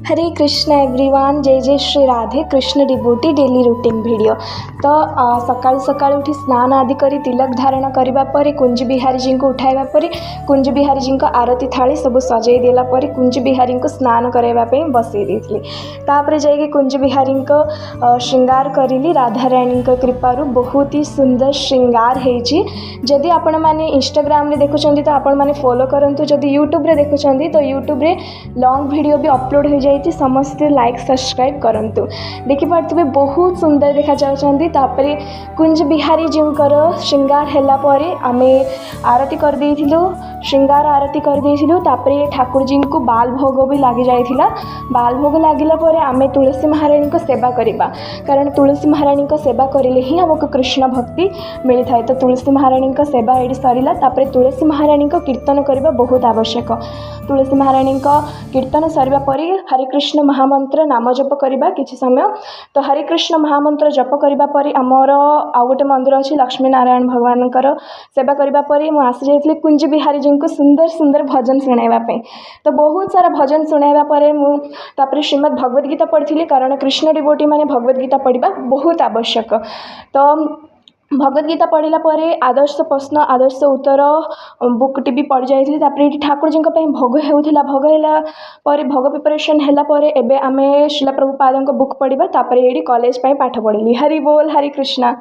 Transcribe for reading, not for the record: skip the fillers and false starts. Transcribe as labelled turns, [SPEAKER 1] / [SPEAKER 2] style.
[SPEAKER 1] हरे Krishna everyone, जय जय Shri Radhe Krishna devotee daily routine video. तो सकाळु सकाळु उठी स्नान आदि करी तिलक धारण करबा परे कुंज बिहारी जी को उठाइबा परे कुंज बिहारी जी को आरती थाली सब सजई देला परे कुंज बिहारी को स्नान कराइबा पे बसई देथिली। तापरे जाइके कुंज बिहारी को श्रृंगार करिली। राधा रानी कृपारु बहुत ही सुंदर श्रृंगार हेची। जदि आपण माने इंस्टाग्राम रे देखुछंती तो आपण माने फॉलो करंतु, जदि यूट्यूब रे देखुछंती तो यूट्यूब रे लॉन्ग वीडियो भी अपलोड हो जाए, समस्ते लाइक सब्सक्राइब करंतु। देखि पारथुबे बहुत सुंदर देखा जाउछंती। तापरे कुंज बिहारी जी श्रृंगार हैला परे आमे आरती कर देइथिलु, श्रृंगार आरती कर देइथिलु। तापरे ठाकुर जी को बाल भोग भी लागि जाइथिला। बाल भोग लागिला परे आमे तुलसी महारानी को सेवा करिबा, कारण तुलसी महारानी को सेवा करिले ही हमको कृष्ण भक्ति मिली थाए। तो तुलसी महारानी को सेवा एडी सरिला। तापरे तुलसी महारानी को कीर्तन करबा बहुत आवश्यक। तुलसी महारानी को कीर्तन सरिबा परे हरे कृष्ण महामंत्र नाम जप करबा किछि समय। तो हरे कृष्ण महामंत्र जप करबा परे आमर आउ गोटे मंदिर अछि लक्ष्मी नारायण भगवान सेवा करबा परे मु आसी जाइथिली कुंज बिहारी जी को सुंदर सुंदर भजन सुनाइबा पे। तो बहुत सारा भजन सुनाइबा परे मु तापरे श्रीमद् भगवत गीता पढ़िथिली, कारण कृष्ण डिवोटी माने भगवत गीता पढ़िबा बहुत आवश्यक। तो भगवत गीता पढ़ला परे आदर्श प्रश्न आदर्श उत्तर बुक टी भी पढ़ जाइथिली। तापरे ठाकुर जी भोग हेउथिला। भोग हैला परे भोग प्रिपरेशन हैला परे एबे आमे श्रीला प्रभुपाद बुक पढ़िबा। तापरे एडी कॉलेज पाई पाठ पढ़िली। हरि बोल हरि कृष्णा।